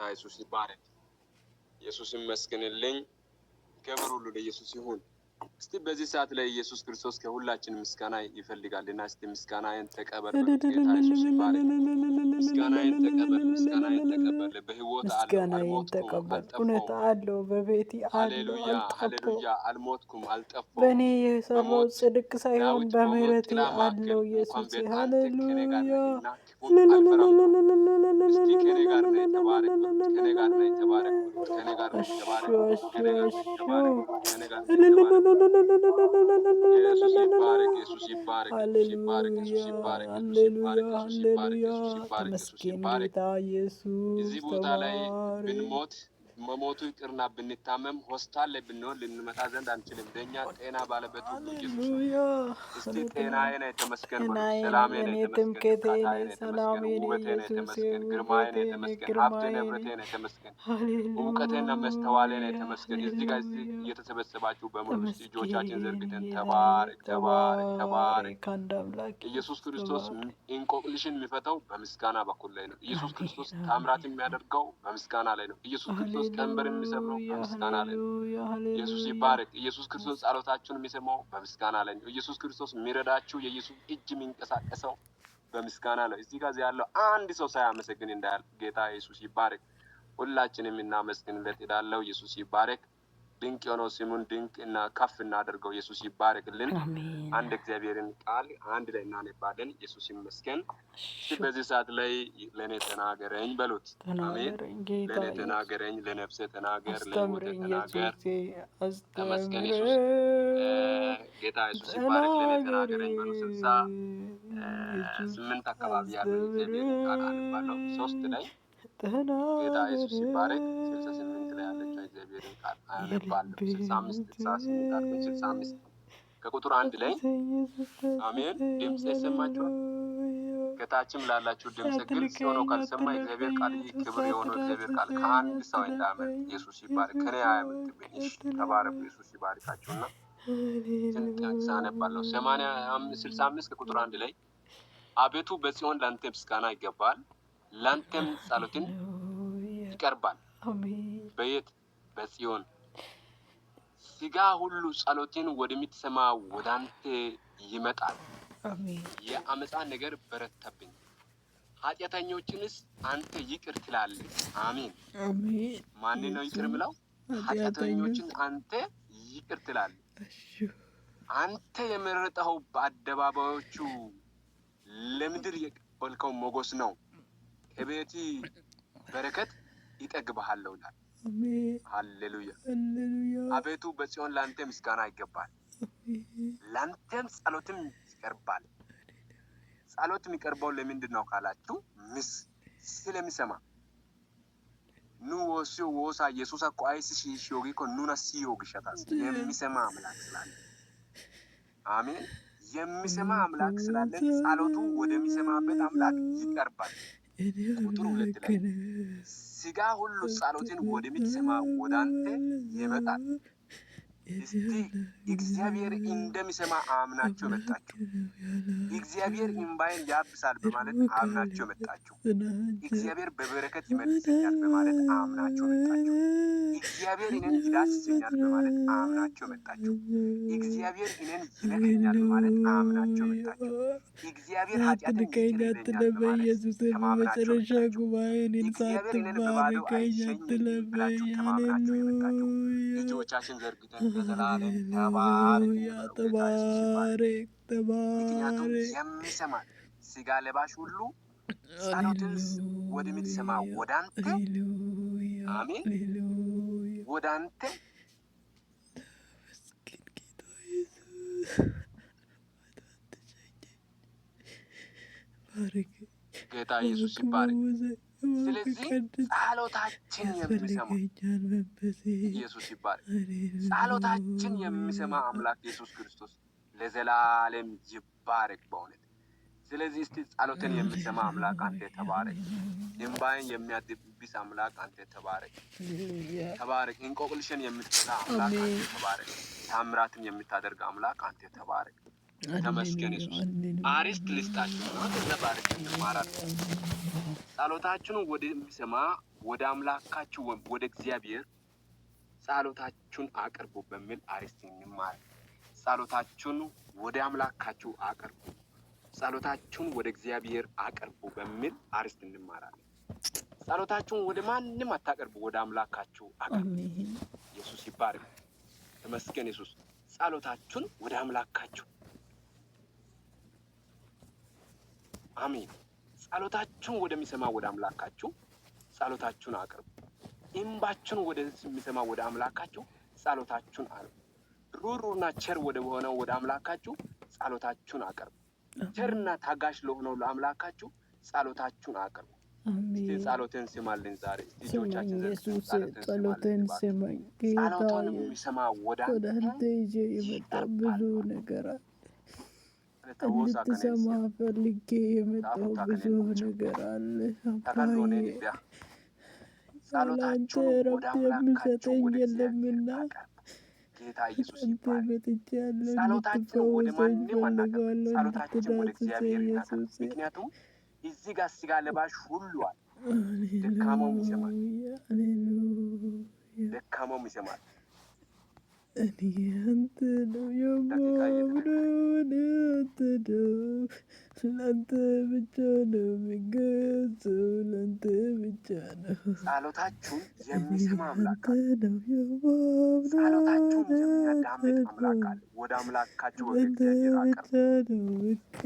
ኢየሱስ ይባረክ። ኢየሱስ ይመስገንልኝ። ክብር ሁሉ ለኢየሱስ ይሁን። እስቲ በዚህ ሰዓት ላይ ኢየሱስ ክርስቶስ ከሁላችን ምስጋና ይፈልጋልና እስቲ ምስጋናዬን ተቀበል በሉት። ጌታ ኢየሱስ ይባረክ። ምስጋናዬን ተቀበል፣ ምስጋናዬን ተቀበል። በህይወት አለው አልሞትኩም፣ እውነት አለው በቤቴ ሃሌሉያ ሃሌሉያ። አልሞትኩም፣ አልጠፋሁም። በእኔ የሰራው ጽድቅ ሳይሆን በምህረት አለው ኢየሱስ። ሃሌሉያ ተመስገን ጌታ ኢየሱስ። እዚህ ቦታ ላይ ብንሞት መሞቱ ይቅርና ብንታመም ሆስፒታል ላይ ብንሆን ልንመጣ ዘንድ አንችልም። ለእኛ ጤና ባለቤት ሁሉ ኢየሱስ ነው። እስቲ ጤናዬ ነው የተመስገን በሉ። ሰላሜ ነው የተመስገን፣ ቃታዬ ነው የተመስገን፣ ውበቴ ነው የተመስገን፣ ግርማዬ ነው የተመስገን፣ ሀብቴ ንብረቴ ነው የተመስገን፣ እውቀቴና መስተዋሌ ነው የተመስገን። እዚህ ጋር እየተሰበሰባችሁ በሙሉ እስቲ እጆቻችን ዘርግተን ተባረክ ተባረክ ተባረክ። ኢየሱስ ክርስቶስ እንቆቅልሽን የሚፈታው በምስጋና በኩል ላይ ነው። ኢየሱስ ክርስቶስ ታምራት የሚያደርገው በምስጋና ላይ ነው። ኢየሱስ ክርስቶስ ቀንበር የሚሰብረው በምስጋና ላይ ነው። ኢየሱስ ይባረክ። ኢየሱስ ክርስቶስ ጸሎታችሁን የሚሰማው በምስጋና ላይ ነው። ኢየሱስ ክርስቶስ የሚረዳችሁ የኢየሱስ እጅ የሚንቀሳቀሰው በምስጋና ላይ። እዚህ ጋር ያለው አንድ ሰው ሳያመሰግን እንዳያል። ጌታ ኢየሱስ ይባረክ። ሁላችንም እናመስግንለት እላለሁ። ኢየሱስ ይባረክ። ድንቅ የሆነው ስሙን ድንቅ እና ከፍ እናደርገው። ኢየሱስ ይባረክልን። አንድ እግዚአብሔርን ቃል አንድ ላይ እናነባለን። ኢየሱስ ይመስገን። በዚህ ሰዓት ላይ ለእኔ ተናገረኝ በሉት። አሜን። ለእኔ ተናገረኝ፣ ለነፍሴ ተናገር፣ ለሕይወቴ ተናገር። ተመስገን ኢየሱስ። ጌታ ኢየሱስ ይባረክ። ለእኔ ተናገረኝ በሉ። 68 አካባቢ ያለው እግዚአብሔርን ቃል አነባለሁ። 3 ላይ ጌታ ኢየሱስ ይባረክ። 68 ላይ ያለችው እግዚአብሔርን ቃል አነባለሁ። 65 ከቁጥር 1 ላይ አሜን። ድምጽ ይሰማችኋል? ከታችም ላላችሁ ድምጽ ግልጽ ሆኖ ካልሰማ እግዚአብሔር ቃል ክብር የሆነው እግዚአብሔር ቃል ከአንድ ሰው እንዳያመልጥ ኢየሱስ ይባረክ። ከኔ አያመልጥብኝ። እሺ ተባረኩ። ኢየሱስ ይባርካችሁና ጥቅስ አነባለሁ። 65 ከቁጥር 1 ላይ አቤቱ በጽዮን ላንተ ምስጋና ይገባል፣ ላንተም ጸሎትን ይቀርባል። በየት? በጽዮን። ሥጋ ሁሉ ጸሎትን ወደምትሰማ ወደ አንተ ይመጣል። የአመፃ ነገር በረታብኝ፣ ኃጢአተኞችንስ አንተ ይቅር ትላለህ። አሜን። ማን ነው ይቅር ምለው? ኃጢአተኞችን አንተ ይቅር ትላለህ። አንተ የመረጠው በአደባባዮቹ ለምድር የቀበልከው ሞገስ ነው። ከቤቲ በረከት ይጠግብሃለሁ ይላል። ሃሌሉያ። አቤቱ በጽዮን ላንተ ምስጋና ይገባል፣ ላንተም ጸሎትም ይቀርባል። ጸሎት የሚቀርበው ለምንድን ነው ካላችሁ ስለሚሰማ ኑ ወሲዮ ወሳ ኢየሱስ አኮ አይስ ሲዮጊ ኮ ኑና ሲዮጊ ሸታስ የሚሰማ አምላክ ስላለ አሜን። የሚሰማ አምላክ ስላለ ጸሎቱ ወደሚሰማበት አምላክ ይቀርባል። ቁጥር 2 ላይ ሥጋ ሁሉ ጸሎትን ወደምትሰማ ወደ አንተ ይመጣል። እስቲ እግዚአብሔር እንደሚሰማ አምናችሁ መጣችሁ። እግዚአብሔር እንባዬን ያብሳል በማለት አምናችሁ መጣችሁ። እግዚአብሔር በበረከት ይመልሰኛል በማለት አምናችሁ መጣችሁ። እግዚአብሔር እኔን ይዳስሰኛል በማለት አምናችሁ መጣችሁ። እግዚአብሔር እኔን ይነካኛል በማለት አምናችሁ መጣችሁ። እግዚአብሔር ኃጢአትን ይቅርልኛል በማለት ተማምናችሁ መጣችሁ። እግዚአብሔር እኔን በባዶ አይሸኝም ብላችሁ ተማምናችሁ የመጣችሁ ልጆቻችን ዘርግተን ለዘላለም ተባረክ። ምክንያቱም የሚሰማ ሥጋ ለባሽ ሁሉ ጸሎትን ወደምትሰማ ወደ አንተ አሜን፣ ወደ አንተ ጌታ ኢየሱስ ይባረክ። ስለዚህ ጸሎታችን የሚሰማ ኢየሱስ ይባረክ። ጸሎታችን የሚሰማ አምላክ ኢየሱስ ክርስቶስ ለዘላለም ይባረክ በእውነት። ስለዚህ እስቲ ጸሎትን የሚሰማ አምላክ አንተ ተባረክ። እንባዬን የሚያብስ አምላክ አንተ ተባረክ፣ ተባረክ። እንቆቅልሽን የምትፈታ አምላክ አንተ ተባረክ። ታምራትን የምታደርግ አምላክ አንተ ተባረክ። ተመስገን ኢየሱስ። አሪስት ልስጣችሁ ነው ተባረክ። እንማራለን። ጸሎታችሁን ወደሚሰማ ወደ አምላካችሁ ወደ እግዚአብሔር ጸሎታችሁን አቅርቡ በሚል አርዕስት እንማራለን። ጸሎታችሁን ወደ አምላካችሁ አቅርቡ፣ ጸሎታችሁን ወደ እግዚአብሔር አቅርቡ በሚል አርዕስት እንማራለን። ጸሎታችሁን ወደ ማንም አታቀርቡ፣ ወደ አምላካችሁ አቅርቡ። ኢየሱስ ይባረክ። ተመስገን ኢየሱስ። ጸሎታችሁን ወደ አምላካችሁ አሜን። ጸሎታችሁን ወደሚሰማ ወደ አምላካችሁ ጸሎታችሁን አቅርቡ። እንባችሁን ወደሚሰማ ወደ አምላካችሁ ጸሎታችሁን አቅርቡ። ሩሩና ቸር ወደ ሆነው ወደ አምላካችሁ ጸሎታችሁን አቅርቡ። ቸርና ታጋሽ ለሆነው ለአምላካችሁ ጸሎታችሁን አቅርቡ። እስቲ ጸሎትን ስማልን ዛሬ ልጆቻችን ኢየሱስ ጸሎትን ስማኝ ጌታ። ጸሎትን የሚሰማ ወደ አንተ ይዤ የመጣ ብዙ ነገር አለ። እንድትሰማ ፈልጌ የመጣው ብዙ ነገር አለ አባዬ። ያላንተ ረፍት የሚሰጠኝ የለምና አንተ መጥቻለሁ። እንድትፈወሰኝ እፈልጋለሁ፣ እንድትዳስሰኝ ኢየሱስ። ምክንያቱም እዚህ ጋር ስጋ ለባሽ ሁሉ አለ። ደካማውም ይሰማል፣ ደካማውም ይሰማል። እኔ አንተ ነው የማምነው፣ አንተ ነው፣ ለአንተ ብቻ ነው የሚገዛው፣ ለአንተ ብቻ ነው። ጸሎታችሁን የሚሰማ አምላክ አለ። ጸሎታችሁን የሚያዳምጥ አምላክ አለ። ወደ አምላካችሁ ወደ እግዚአብሔር አቅርቡ።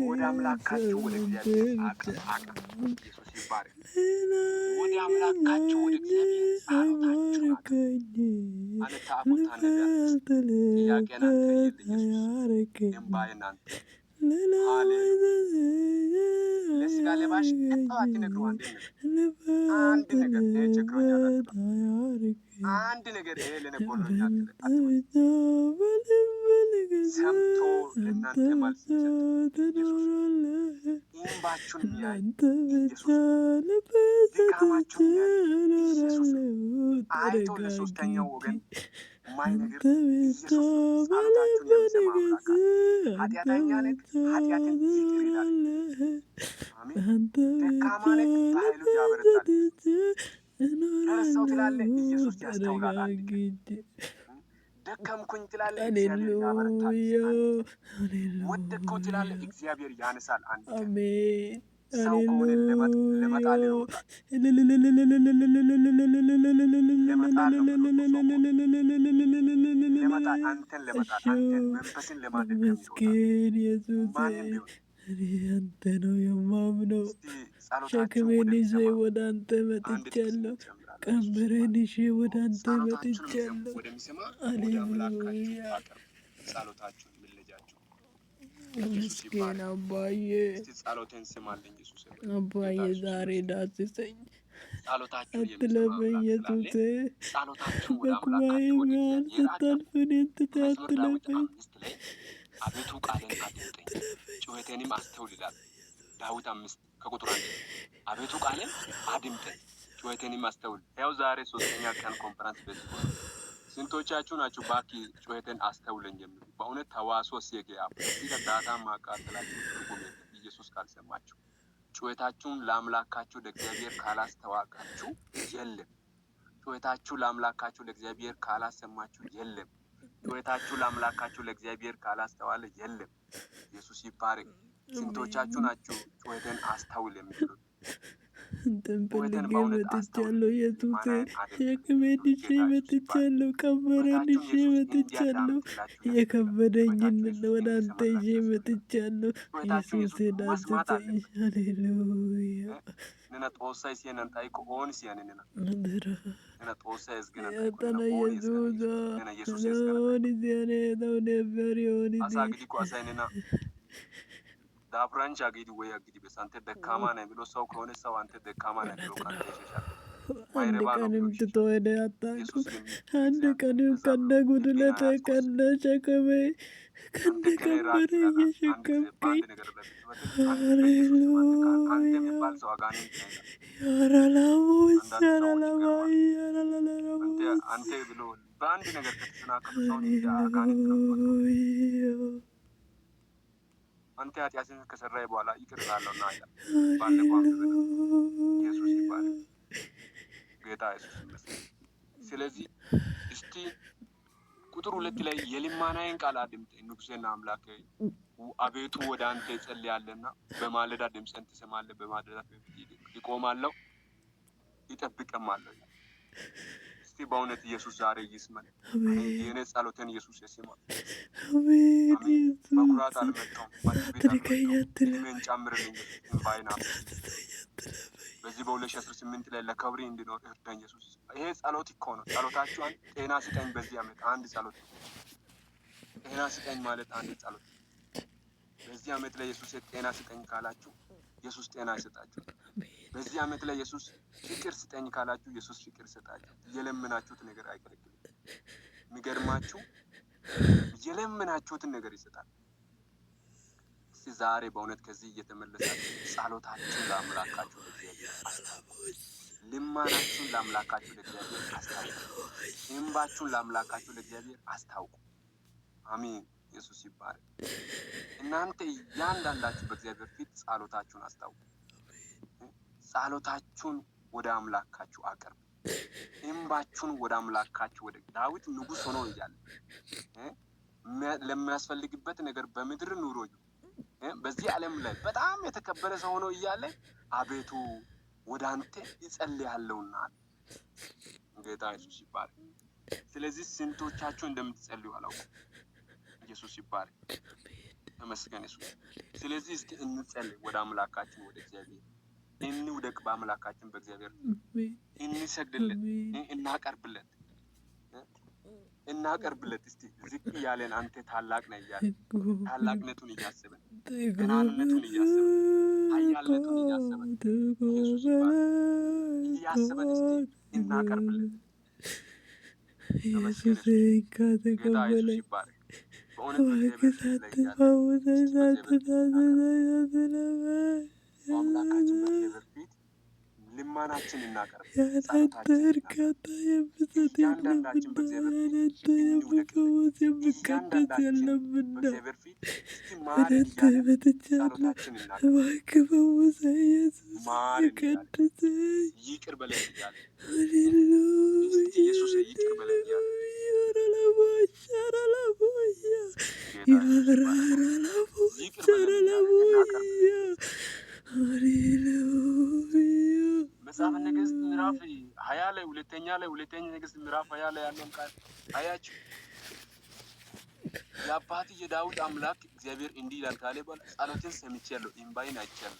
ወደ አምላካችሁ ወደ እግዚአብሔር አቅርቡ። ኢየሱስ ይባረክ። ወደ አምላካችሁ ወደ እግዚአብሔር ጸሎታችሁን አቅርቡ። አንተ አቡታ ነገር ጥያቄን አንተ ኢየሱስ እንባዬን አንተ ለስጋ ለባሽ ጠዋት ነግሩ አንድ ነገር ችግሮኛል፣ አንድ ነገር ለነቦሎኛል ሰምቶ ለእናንተ መልስ ይሰጥ ኢየሱስ። እንባችሁን የሚያይ ኢየሱስ፣ ድካማችሁን የሚያይ ኢየሱስ፣ አይቶ ለሶስተኛው ወገን ማይነግር ኢየሱስ፣ ጸሎታችሁን የሚሰማ አምላክ አለ። ኃጢአተኛ ነህ፣ ኃጢአትን ይቅር ይላል። አሜን። ደካማ ነህ፣ በኃይሉ ያበረታል። ረሳው ትላለህ፣ ኢየሱስ ያስተውላል። አንድ ቀን ደከምኩኝ ትላለህ፣ እግዚአብሔር ያበረታል። ወደቅኩ ትላለህ፣ እግዚአብሔር ያነሳል። አንድ ቀን ሰው ከሆነ ለመጣል ይሮጣል፣ ለመጣል አንተን ለመጣል አንተን መንፈስን ለማደከም ይሮጣል። ማንም ቢሆን አንተ ነው የማምነው። ሸክሜን ይዤ ወደ አንተ መጥቻለሁ፣ ቀንበሬን ይዤ ወደ አንተ መጥቻለሁ። ሃሌሉያ ጸሎታችሁን ልጃችሁ ምስኪን አባዬ፣ ጸሎቴን ስማልኝ ኢየሱስ። አባዬ ዛሬ ዳስሰኝ፣ አትለፈኝ ኢየሱሴ። በጉባኤ መሃል ስታልፍ እኔን ትተህ አትለፈኝ። አቤቱ ቃልን አድምጠኝ፣ ጩኸቴንም አስተውል ይላል ዳዊት 5:1። አቤቱ ቃልን አድምጠኝ፣ ጩኸቴንም አስተውል። ያው ዛሬ 3ኛ ቀን ኮንፈረንስ በዚህ ስንቶቻችሁ ናችሁ ባኪ ጩኸቴን አስተውለኝ የሚሉ? በእውነት ተዋሶስ የገያ እዚህ ዳታ ማቃጠላችሁ ትርጉም የለም። ኢየሱስ ካልሰማችሁ ጩኸታችሁን ለአምላካችሁ ለእግዚአብሔር ካላስተዋቃችሁ የለም። ጩኸታችሁ ለአምላካችሁ ለእግዚአብሔር ካላሰማችሁ የለም። ጩኸታችሁ ለአምላካችሁ ለእግዚአብሔር ካላስተዋለ የለም። ኢየሱስ ይባረክ። ስንቶቻችሁ ናችሁ ጩኸቴን አስተውል የሚሉት? አንተን ፈልጌ መጥቻለሁ ኢየሱሴ። ሸክሜን ይዤ መጥቻለሁ፣ ቀንበሬን ይዤ መጥቻለሁ። የከበደኝን ወደ አንተ ይዤ መጥቻለሁ። ኢየሱሴ ዳስሰኝ። ሃሌሉያ ነና ጦሳይ ሲነን ታይኮ ኦን ሲያነና ነና ጦሳይ እዝግና ያጠና ኢየሱስ ኦን ሲያነ ነው ነበር ኦን አሳግዲ ቋሳይ ነና ዳፍራንቻ አግዲ ወይ አግዲ በሳንተ ደካማ ነህ ብሎ ሰው ከሆነ ሰው አንተ ደካማ ነህ ብሎ ካንተ ይሸሻል። አንድ ቀንም ትቶ ወደ አታውቅም። አንድ ቀንም ከነ ጉድለቴ ከነ ሸክሜ ከነ ቀንበሬ እየሸከምከኝ ሃሌሉያ ያራላሞስ ያራላማይ ያራላላሞስ አንተ ብሎ በአንድ ነገር ከተሰናከሉ ሰው አጋንንት ነው። አንተ ኃጢአትን ከሰራይ በኋላ ይቅር እላለሁና አለ። ባለፈው ኢየሱስ ይባላል። ጌታ ኢየሱስ ይመስገን። ስለዚህ እስቲ ቁጥር 2 ላይ የልመናዬን ቃል አድምጥ ንጉሴና አምላኬ አቤቱ ወደ አንተ እጸልያለሁና በማለዳ ድምፅህን ትሰማለህ፣ በማለዳ እቆማለሁ ይጠብቀማለሁ። እስቲ በእውነት ኢየሱስ ዛሬ ይስማል። የኔ ጸሎትን ኢየሱስ ይስማል። አሜን። በኩራት አልመጣሁም፣ እድሜን ጨምርልኝ እንባዬን በዚህ በ2018 ላይ ለክብሬ እንድኖር እርዳኝ ኢየሱስ። ይሄ ጸሎት እኮ ነው። ጸሎታችኋን ጤና ስጠኝ በዚህ ዓመት አንድ ጸሎት ነው። ጤና ስጠኝ ማለት አንድ ጸሎት ነው። በዚህ ዓመት ላይ ኢየሱስ ጤና ስጠኝ ካላችሁ ኢየሱስ ጤና ይሰጣችሁ። በዚህ ዓመት ላይ ኢየሱስ ፍቅር ስጠኝ ካላችሁ ኢየሱስ ፍቅር ይሰጣችሁ። የለምናችሁት ነገር አይከለክልም። የሚገርማችሁ የለምናችሁትን ነገር ይሰጣል። እስቲ ዛሬ በእውነት ከዚህ እየተመለሳችሁ ጸሎታችሁን ለአምላካችሁ ለእግዚአብሔር አስታውቁ። ልመናችሁን ለአምላካችሁ ለእግዚአብሔር አስታውቁ። እንባችሁን ለአምላካችሁ ለእግዚአብሔር አስታውቁ። አሜን። ኢየሱስ ይባረክ። እናንተ እያንዳንዳችሁ በእግዚአብሔር ፊት ጸሎታችሁን አስታውቁ። ጸሎታችሁን ወደ አምላካችሁ አቅርቡ። እንባችሁን ወደ አምላካችሁ ወደ ዳዊት ንጉሥ ሆኖ እያለ ለሚያስፈልግበት ነገር በምድር ኑሮ በዚህ ዓለም ላይ በጣም የተከበረ ሰው ሆኖ እያለ አቤቱ ወደ አንተ እጸልያለሁና ጌታ ኢየሱስ ይባረክ። ስለዚህ ስንቶቻችሁ እንደምትጸልዩ አላውቅም። ኢየሱስ ይባረክ። ተመስገን ኢየሱስ። ስለዚህ እስቲ እንጸልይ ወደ አምላካችን ወደ እግዚአብሔር እንውደቅ። በአምላካችን በእግዚአብሔር እንሰግድለት፣ እናቀርብለት። እስቲ ዝቅ እያለን አንተ ታላቅ ነህ እያለን ታላቅነቱን እያሰበን ገናንነቱን እያሰበን ኃያልነቱን እያሰበን ኢየሱስ እያሰበን እስቲ እናቀርብለት። ኢየሱስ ጌታ ኢየሱስ ይባረክ። በእውነት በአምላካችን በእግዚአብሔር ፊት ልመናችን እናቀርብ። እያንዳንዳችን በእግዚአብሔር ፊት በእግዚአብሔር ፊት እስቲ ማረን እያለን ጸሎታችን እናቀርብ። ማረን እያለን ይቅር በለን እያለን እስቲ ኢየሱስ ይቅር በለን እያለን ይቅር በለን እያለን መጽሐፈ ነገሥት ምዕራፍ 20 ላይ ሁለተኛ ነገሥት ምዕራፍ 20 ላይ ያለውን ቃል አያችሁ። የአባት የዳዊት አምላክ እግዚአብሔር እንዲህ ይላል ካለ በኋላ ጸሎትን ሰምቻለሁ፣ እንባዬን አይቻለሁ፣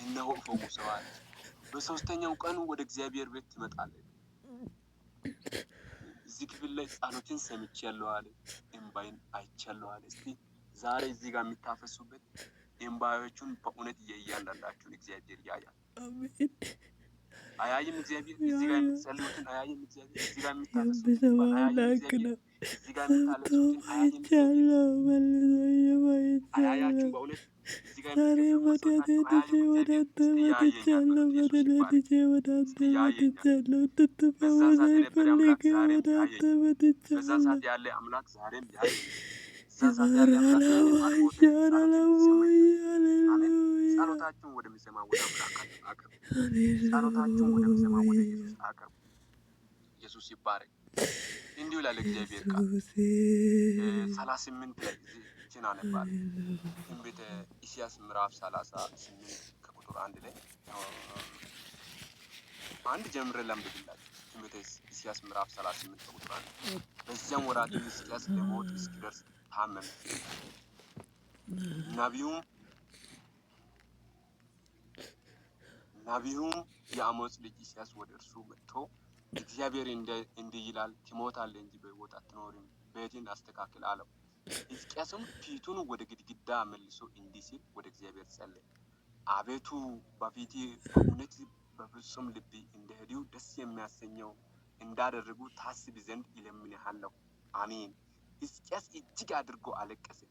እነሆ እፈውሰዋለሁ። በሶስተኛው ቀን ወደ እግዚአብሔር ቤት ትመጣለህ። እዚህ ክፍል ላይ ጸሎትን ሰምቻለሁ አለ፣ እንባዬን አይቻለሁ አለ። እስቲ ዛሬ እዚህ ጋር የሚታፈሱበት እንባዮቹን በእውነት እያንዳንዳችሁን እግዚአብሔር ያያል። አሜን። አያይም እግዚአብሔር እዚህ ጋር የምትጸልዩትን አያይም እግዚአብሔር እዚህ ጋር የምታፈሱትን አያይም እግዚአብሔር እዚህ ጋር የምታለቅሱትን አያይም እግዚአብሔር አያያችሁ። በእውነት እዚህ ጋር በዛ ሰዓት ያለ አምላክ ዛሬም ያለ ጸሎታችሁን ወደሚሰማ ወደ አምላካችሁ አቅርቡ። ጸሎታችሁን ወደሚሰማ ወደ ኢየሱስ አቅርቡ። ኢየሱስ ይባረክ። እንዲሁ ይላል እግዚአብሔር ቃል 38 ላይ እችን አነባለሁ። ትንቢተ ኢሳይያስ ምዕራፍ 38 ከቁጥር 1 ላይ አንድ ጀምሬ ላንብብላችሁ። ትንቢተ ኢሳይያስ ምዕራፍ 38 ከቁጥር 1 በዚያም ወራት ሕዝቅያስ ለሞት እስኪደርስ ታመመ። ነቢዩም የአሞጽ ልጅ ኢሳይያስ ወደ እርሱ መጥቶ እግዚአብሔር እንዲህ ይላል፣ ትሞታለህ እንጂ በሕይወት አትኖርም፣ ቤትን አስተካክል አለው። ሕዝቅያስም ፊቱን ወደ ግድግዳ መልሶ እንዲህ ሲል ወደ እግዚአብሔር ጸለየ። አቤቱ በፊትህ በእውነት በፍጹም ልብ እንደሄዱ ደስ የሚያሰኘው እንዳደረጉ ታስብ ዘንድ እለምንሃለሁ። አሜን። ሕዝቅያስ እጅግ አድርጎ አለቀሰ።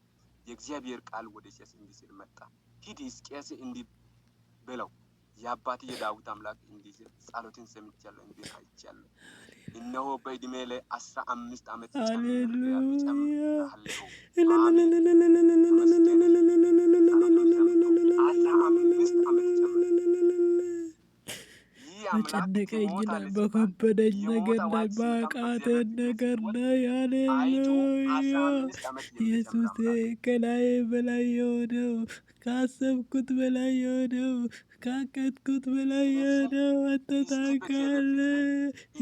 የእግዚአብሔር ቃል ወደ ኢሳይያስ እንዲህ ሲል መጣ። ሂድ ሕዝቅያስ እንዲህ በለው፣ የአባትህ የዳዊት አምላክ እንዲህ ሲል ጸሎትን ሰምቻለሁ፣ እንባዬን አይቻለሁ። እነሆ በዕድሜ ላይ 15 ዓመት ጨምሬአለሁ። ይህ በጨነቀኝ ላይ በከበደኝ ነገር ላይ ባቃተን ነገር ላይ ሃሌሉያ ኢየሱሴ ከላይ በላይ የሆነው ካሰብኩት በላይ የሆነው ካቀድኩት በላይ የሆነው አንተ ታውቃለህ።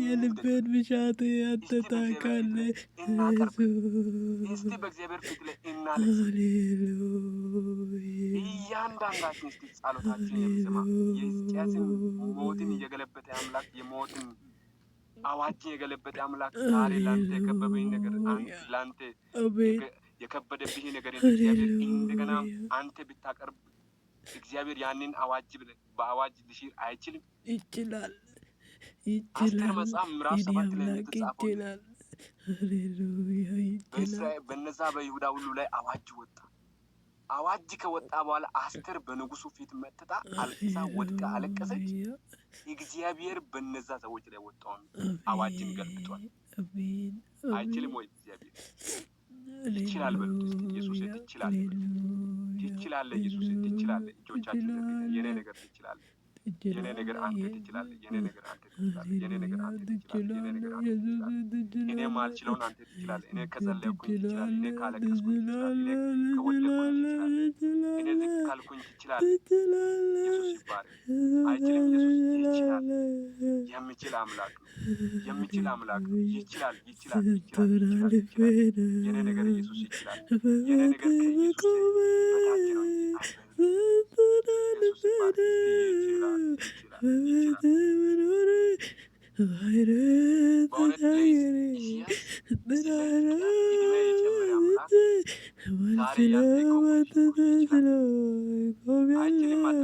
የልቤን ብሻት አንተ ታውቃለህ ኢየሱስ። በእግዚአብሔር ፊት ላይ እናልቅስ። ሃሌሉያ እያንዳንዳችን እስቲ ጸሎታችን የሚሰማ የሕዝቅያስን ሞትን የገለበጠ አምላክ የሞትን አዋጅን የገለበጠ አምላክ ዛሬ ላንተ የከበበኝ ነገር ላንተ የከበደብህ ነገር እግዚአብሔር እንደገና አንተ ብታቀርብ እግዚአብሔር ያንን አዋጅ ብለህ በአዋጅ ሊሽር አይችልም? ይችላል አስቴር መጽሐፍ ምዕራፍ 7 ላይ የተጻፈው ይችላል። ሃሌሉያ ይችላል። በነዛ በይሁዳ ሁሉ ላይ አዋጅ ወጣ። አዋጅ ከወጣ በኋላ አስቴር በንጉሱ ፊት መጥታ አልቅሳ ወድቃ አለቀሰች። እግዚአብሔር በነዛ ሰዎች ላይ ወጣውን አዋጅን ገልብጧል። አይችልም ወይ? እግዚአብሔር ይችላል በሉት። ኢየሱስ ይችላል። ይችላል ኢየሱስ ይችላል። እጆቻችን የኔ ነገር ይችላል። የኔ ነገር አንተ ትችላለህ። የኔ ነገር አንተ ትችላለህ። የኔ ነገር አንተ ትችላለህ። የኔ ነገር አንተ ትችላለህ። እኔ ማልችለውን አንተ ትችላለህ። እኔ ከጸለይኩኝ ትችላለህ። እኔ ካለቀስኩኝ ትችላለህ። እኔ ከወደቅኩኝ ትችላለህ። እኔ ዝቅ ካልኩኝ ትችላለህ። ኢየሱስ ይባረክ። አይችልም? ኢየሱስ ይችላል። የሚችል አምላክ ነው። የሚችል አምላክ ነው። ይችላል፣ ይችላል፣ ይችላል፣ ይችላል። የኔ ነገር ኢየሱስ ይችላል። የኔ ነገር ከኢየሱስ በታች ነው። ኢየሱስ ይባረክ። ይችላል፣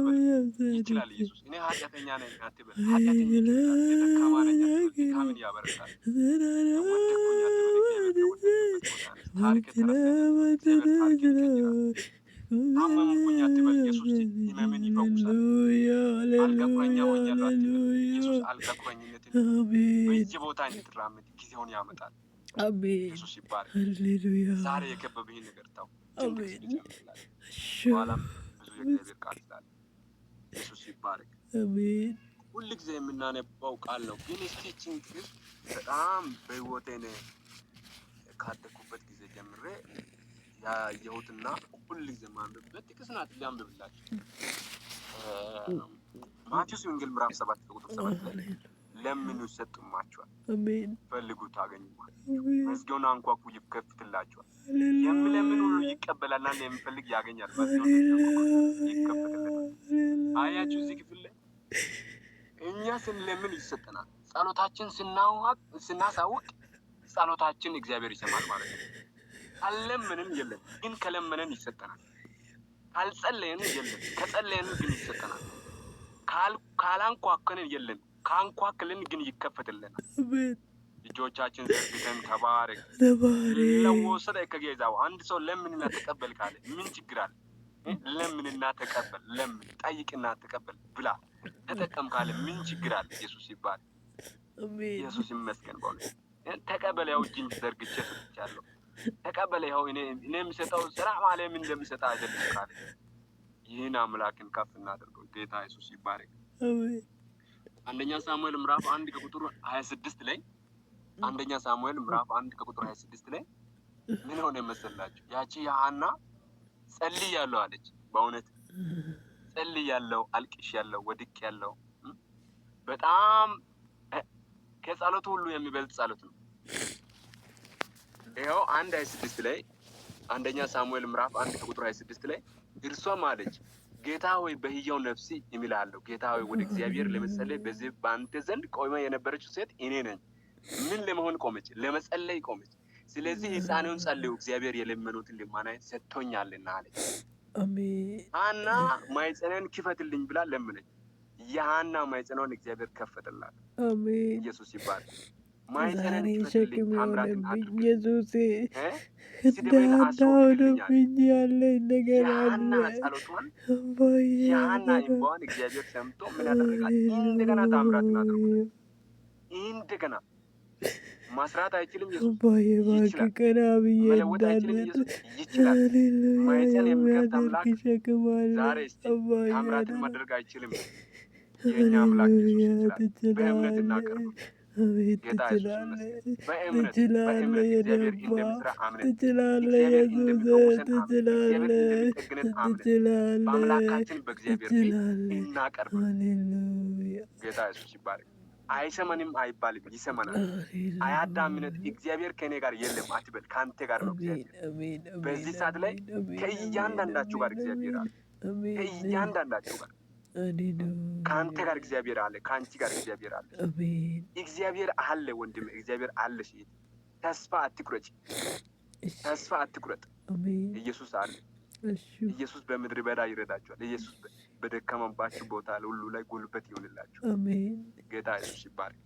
ይችላል ኢየሱስ። እኔ ኃጢአተኛ ነኝ አትበል። ኃጢአተኛ ደካማ ነኝ አትበል። ድካምን ያበረታል። ወደቅኩኝ አትበል። እግዚአብሔር ከወደቅበት ቦታ ታሪክ ታሪክ ይቀይራል። አመምኩኝ አትበል። ኢየሱስ ህመምን ይፈውሳል። አልጋ ቁረኛ ሆኛለሁ አትበል። ኢየሱስ አልጋ ቁረኝነትን በየቦታ እንድትራመድ ጊዜውን ያመጣል። ኢየሱስ ይባረክ። ዛሬ የከበበህን ነገር ተው። በኋላም ብዙ የእግዚአብሔር ቃል ስላለ ኢየሱስ ይባረክ። ሁል ጊዜ የምናነባው ቃል ነው። ግን እስቲ ችግር በጣም በህይወቴ ካደኩበት ጊዜ ጀምሬ ያየሁትና ሁል ጊዜ ማንበብበት ጥቅስ ናት። ሊያንብብላችሁ ማቴዎስ ወንጌል ምዕራፍ 7 ቁጥር 7 ላይ ለምኑ ይሰጡማችኋል፣ ፈልጉ ታገኙማላችሁ፣ መዝጊያውን አንኳኩ ይከፈትላችኋል። የሚለምን ሁሉ ይቀበላልና የሚፈልግ ያገኛል፣ መዝጊያውን ይከፈትለታል። አያችሁ እዚህ ክፍል ላይ እኛ ስንለምን ይሰጠናል። ጸሎታችን ስናሳውቅ ጸሎታችን እግዚአብሔር ይሰማል ማለት ነው። ካልለምንም የለም፣ ግን ከለመነን ይሰጠናል። ካልጸለየን የለም፣ ከጸለየን ግን ይሰጠናል። ካላንኳከንን የለም፣ ካንኳክልን ግን ይከፈትልናል። እጆቻችን ዘርግተን ተባረክ ለወሰደ ከጌዛው አንድ ሰው ለምንና ተቀበል ካለ ምን ችግር አለ? ለምንና ተቀበል፣ ለምን ጠይቅና ተቀበል ብላ ተጠቀም ካለ ምን ችግር አለ? ኢየሱስ ይባል። ኢየሱስ ይመስገን። በእውነት ተቀበል። ያው እጅን ዘርግቼ ሰጥቻለሁ። ተቀበለ። ይኸው እኔ የምሰጠው ስራ ማለት ምን እንደምሰጠው አይደለም ካለ ይህን አምላክን ከፍ እናድርገው። ጌታ ኢየሱስ ይባረክ። አንደኛ ሳሙኤል ምዕራፍ 1 ከቁጥር 26 ላይ አንደኛ ሳሙኤል ምዕራፍ 1 ከቁጥር 26 ላይ ምን ሆነ መሰላችሁ? ያቺ ሐና ጸልያለሁ አለች። በእውነት ጸልያለሁ፣ አልቅሻለሁ፣ ወድቄያለሁ። በጣም ከጸሎቱ ሁሉ የሚበልጥ ጸሎት ነው። ይኸው 1:26 ላይ አንደኛ ሳሙኤል ምዕራፍ 1 ከቁጥር 26 ላይ እርሷም አለች ጌታ ሆይ በሕያው ነፍሴ እምላለሁ፣ ጌታ ሆይ ወደ እግዚአብሔር ለመጸለይ በዚህ በአንተ ዘንድ ቆማ የነበረችው ሴት እኔ ነኝ። ምን ለመሆን ቆመች? ለመጸለይ ቆመች። ስለዚህ ሕፃኑን ጸልዩ፣ እግዚአብሔር የለመኑትን ልመና ሰጥቶኛልና አለች። አሜን። ሐና ማኅፀኔን ክፈትልኝ ብላ ለመነች። የሐና ማኅፀኗን እግዚአብሔር ከፈተላት። አሜን። ኢየሱስ ይባላል። ዛሬ ሸክም የሆነብኝ ኢየሱሴ እንዳዳውንብኝ ያለኝ ነገር አለ። የሐና እንባዋን እግዚአብሔር ሰምቶ ምን ያደረጋል? እንደገና ታምራትን አድርጎ እንደገና ማስራት አይችልም ኢየሱስ ይችላል። መለወጥ አይችልም ኢየሱስ ይችላል። ማኅፀን የሚከፍት አምላክ ዛሬ እስቲ ታምራትን ማድረግ አይችልም? የእኛ አምላክ ኢየሱስ ይችላል። በእምነት እናቀርበው። ጌታ ኢየሱስ ይመስገን። በእምነት እግዚአብሔር እንደሚሰራ አምነን፣ እግዚአብሔር እንደሚፈውሰን አምነን፣ እግዚአብሔር እንደሚጠግነን አምነን በአምላካችን በእግዚአብሔር ፊት እናቀርባለን። ጌታ ኢየሱስ ይባረክ። አይሰማንም አይባልም፣ ይሰማናል። አያዳምነት እግዚአብሔር ከእኔ ጋር የለም አትበል፣ ከአንተ ጋር ነው እግዚአብሔር። በዚህ ሰዓት ላይ ከእያንዳንዳችሁ ጋር እግዚአብሔር አለ። ከእያንዳንዳችሁ ጋር ከአንተ ጋር እግዚአብሔር አለ። ከአንቺ ጋር እግዚአብሔር አለ። እግዚአብሔር አለ ወንድም፣ እግዚአብሔር አለ። ተስፋ አትቁረጭ፣ ተስፋ አትቁረጥ። ኢየሱስ አለ። ኢየሱስ በምድረ በዳ ይረዳችኋል። ኢየሱስ በደከመባችሁ ቦታ ሁሉ ላይ ጉልበት ይሆንላችሁ። ጌታ ኢየሱስ ይባረክ።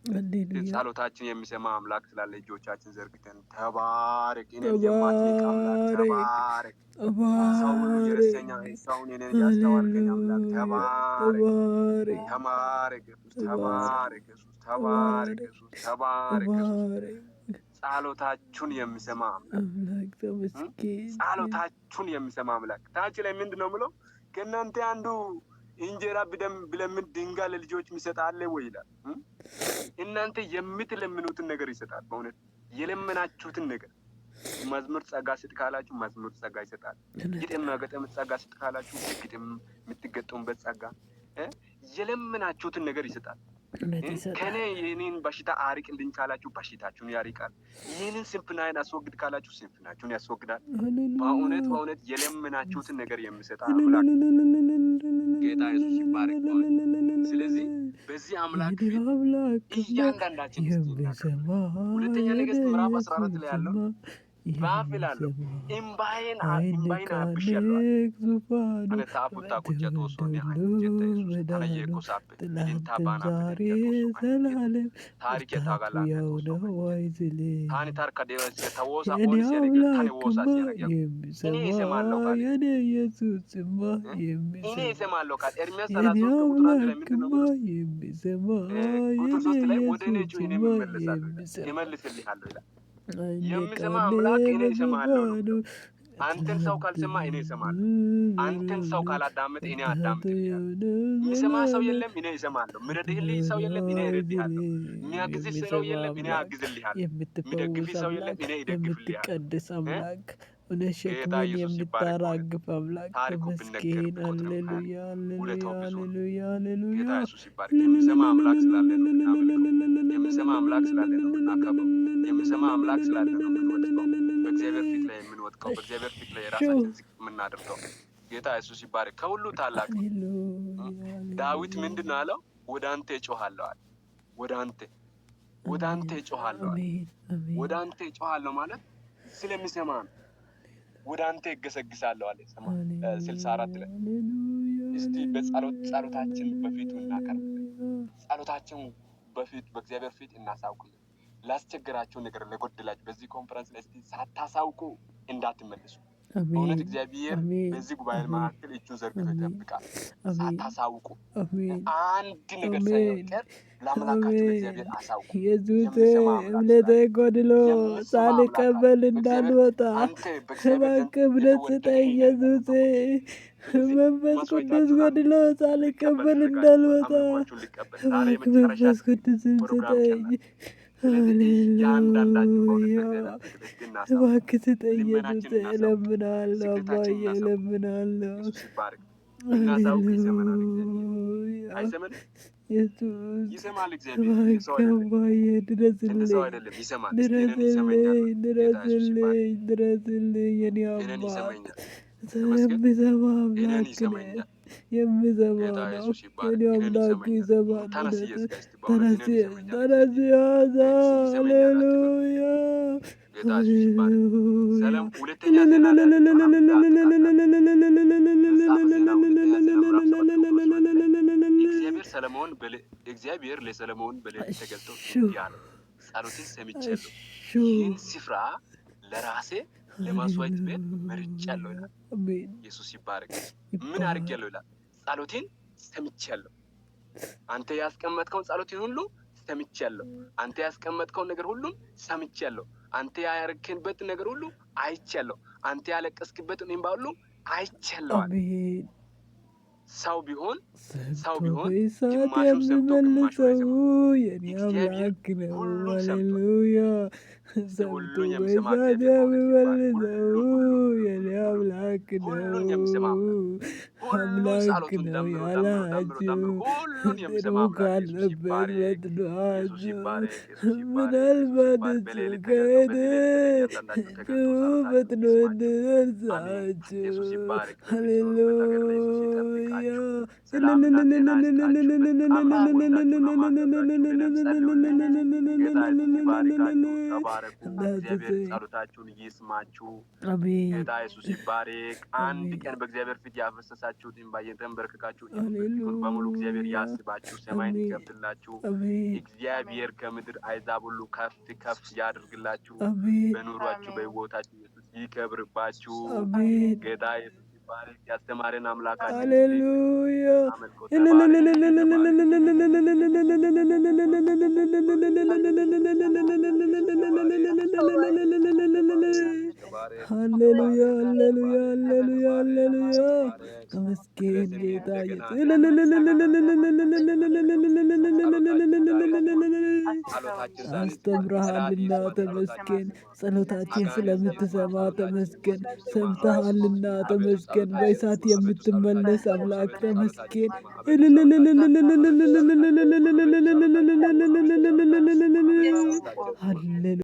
ጸሎታችን የሚሰማ አምላክ ስላለ እጆቻችን ዘርግተን ተባረክ። እኔን የማትንቅ አምላክ ተባረክ። ሰው ሁሉ የረሰኛ ሰውን እኔን ያስተዋልከኝ አምላክ ተባረክ። ተባረክ ኢየሱስ፣ ተባረክ ኢየሱስ፣ ተባረክ ኢየሱስ፣ ተባረክ ኢየሱስ። ጸሎታችሁን የሚሰማ አምላክ ጸሎታችሁን የሚሰማ አምላክ። ታች ላይ ምንድን ነው የምለው? ከእናንተ አንዱ እንጀራ ቢለምን ድንጋይ ለልጆች የሚሰጥ አለ ወይ ይላል። እናንተ የምትለምኑትን ነገር ይሰጣል። በእውነት የለመናችሁትን ነገር መዝሙር ጸጋ ስጥ ካላችሁ መዝሙር ጸጋ ይሰጣል። ግጥም መገጠም ጸጋ ስጥ ካላችሁ ግጥም የምትገጠሙበት ጸጋ፣ የለመናችሁትን ነገር ይሰጣል። ከኔ ይህንን በሽታ አርቅልኝ ካላችሁ በሽታችሁን ያርቃል። ይህንን ስንፍናዬን አስወግድ ካላችሁ ስንፍናችሁን ያስወግዳል። በእውነት በእውነት የለመናችሁትን ነገር የሚሰጥ አምላክ ጌታ ኢየሱስ ይባረክ። ስለዚህ በዚህ አምላክ ፊት እያንዳንዳችን ሁለተኛ ነገሥት ምዕራፍ 14 ላይ ያለው ባፍላለሁ እምባዬን አብሻለሁ አነ ታፉታ ቁጨቶ ሶኒያ ጀተ ኢየሱስ ተለየ ኮሳብ እንታባና ታሪክ የታጋላ ታኒ ታርካ ዴወስ ተወሳ ኦንስ ያለገ ታኒ ወሳ ያለገ እኔ እሰማለሁ ካለ እኔ እሰማለሁ ካለ ኤርምያስ 33 ቁጥር 1 ላይ ምንድን ነው ቁጥር 3 ላይ ወደ እኔ ጩህ እኔ እመልስልሃለሁ ይላል። የሚሰማ አምላክ እኔ እሰማለሁ። አንተን ሰው ካልሰማ እኔ እሰማለሁ። አንተን ሰው ካላዳመጠ እኔ አዳምጥልሃለሁ። የሚሰማ ሰው የለም፣ እኔ እሰማለሁ። የሚረዳልህ ሰው የለም፣ እኔ እረዳሃለሁ። የሚያግዝህ ሰው የለም፣ እኔ አግዝልሃለሁ። የሚደግፍህ ሰው የለም፣ እኔ እደግፍልሃለሁ። እውነት ሸክምን የምታራግፍ አምላክ ተመስገን። ሃሌሉያ ሃሌሉያ ሃሌሉያ ሃሌሉያ። ጌታ ኢየሱስ ይባረክ። የሚሰማ አምላክ ስላለ ነው የምናመልከው። የሚሰማ አምላክ ስላለ ነው የምናከብረው። የሚሰማ አምላክ ስላለ ነው የምንወድቀው። በእግዚአብሔር ፊት ላይ የምንወድቀው፣ በእግዚአብሔር ፊት ላይ ራሳችን ዝቅ የምናደርገው። ጌታ ኢየሱስ ይባረክ። ከሁሉ ታላቅ ዳዊት ምንድን ነው አለው? ወደ አንተ እጮሃለሁ አለ። ወደ አንተ እጮሃለሁ አለ። ወደ አንተ እጮሃለሁ ማለት ስለሚሰማ ነው። ወደ አንተ እገሰግሳለሁ አለ። 64 ላይ እስቲ ጸሎታችን በፊቱ እናቀርብ። ጸሎታችን በፊት በእግዚአብሔር ፊት እናሳውቅልን። ላስቸገራችሁ ነገር ለጎደላችሁ በዚህ ኮንፈረንስ ላይ እስቲ ሳታሳውቁ እንዳትመለሱ። በእውነት እግዚአብሔር በዚህ ጉባኤ መካከል እጁን ዘርግቶ ይጠብቃል። ሳታሳውቁ አንድ ነገር ሳይቀር ለአምላካችሁ እግዚአብሔር አሳውቁ። ኢየሱስ እምነቴ ጎድሎ ሳልቀበል እንዳልወጣ እባክህ እምነት ስጠኝ ኢየሱስ። መንፈስ ቅዱስ ጎድሎ ሳልቀበል እንዳልወጣ እባክህ መንፈስ ቅዱስን ስጠኝ። ሃሌሉያ እባክህ ስጠኝ ኢየሱስ። እለምናለሁ አባዬ እለምናለሁ። ሃሌሉያ ኢየሱስ እባክህ አባዬ ድረስልኝ ድረስልኝ የኔ አባት። የሚሰማ አምላክ ነህ፣ የሚሰማ ነው የኔ አምላክ ይሰማል። ተነስ ያዛ ሃሌሉያ እግዚአብሔር ለሰለሞን በሌሊት ተገልጦ እንዲህ አለው፣ ጸሎትን ሰምቻለሁ፣ ይህን ስፍራ ለራሴ ለመስዋዕት ቤት መርጫለሁ ይላል። ኢየሱስ ይባረክ። ምን አድርጌያለሁ ይላል? ጸሎቴን ሰምቻለሁ። አንተ ያስቀመጥከውን ጸሎቴን ሁሉ ሰምቻለሁ። አንተ ያስቀመጥከውን ነገር ሁሉ ሰምቻለሁ። አንተ ያረክንበት ነገር ሁሉ አይቻለሁ። አንተ ያለቀስክበት እንባ ሁሉ አይቻለሁ። ሰው ቢሆን በእሳት ግማሹ ሰምቶ ግማሹ የሚመልሰው አይሰማም። የኔ እግዚአብሔር አምላክ ነው። ሁሉን ሰምቶ ሃሌሉያ። ሰምቶ ሁሉን የሚሰማ በእሳት እግዚአብሔር በእውነት ይባል። የሚመልሰው የኔ አምላክ ሁሉን ነው። የሚሰማ ሁሉን አምላክ ጸሎቱን ነው ደምሮ ያላችሁ ሁሉን የሚሰማ ድሩ አምላክ ኢየሱስ ካለበት ይባረክ። ኢየሱስ በትዷችሁ ይባረክ። ኢየሱስ ይባረክ። ምናልባት ኢየሱስ እሱ በሌሊት ተገልጦ ከሄደ በሌሊት ተገልጦ ጸሎታችሁን በትኖ ይስማችሁ። እንድደርሳችሁ ኢየሱስ ይባረክ። ሃሌሉያ። በምትኖሩበት ሀገር ላይ ኢየሱስ ይጠብቃችሁ። ሰላምና ጤና ይስጣችሁ። በጣም አወዳችሁና ማከብራችሁ ብለን ጸልዩልን። ጌታ ኢየሱስ ይባርካችሁ። ተባረኩ። እግዚአብሔር ጸሎታችሁን ይስማችሁ። አሜን። ጌታ ኢየሱስ ይባረክ። አንድ ቀን በእግዚአብሔር ፊት ያፈሰሳችሁት እንባ የተንበረከካችሁ ሃሌሉያ። በሙሉ እግዚአብሔር ያስባችሁ፣ ሰማይን አሜን። ይከፍትላችሁ። አሜን። እግዚአብሔር ከምድር አሕዛብ ሁሉ ከፍ ከፍ ያድርግላችሁ። አሜን። በኑሯችሁ በሕይወታችሁ ኢየሱስ ይከብርባችሁ። አሜን። ጌታ ኢየሱስ ይባረክ። ያስተማረን አምላካችን ሃሌሉያ። አመልኮ ተባረክ። ሃሌሉያ ሃሌሉያ ሃሌሉያ ሃሌሉያ። ተመስገን ጌታ አስተምረሃልና ተመስገን። ጸሎታችን ስለምትሰማ ተመስገን። ሰምተሃልና ተመስገን። በእሳት የምትመለስ አምላክ ተመስገን። ሃሌሉያ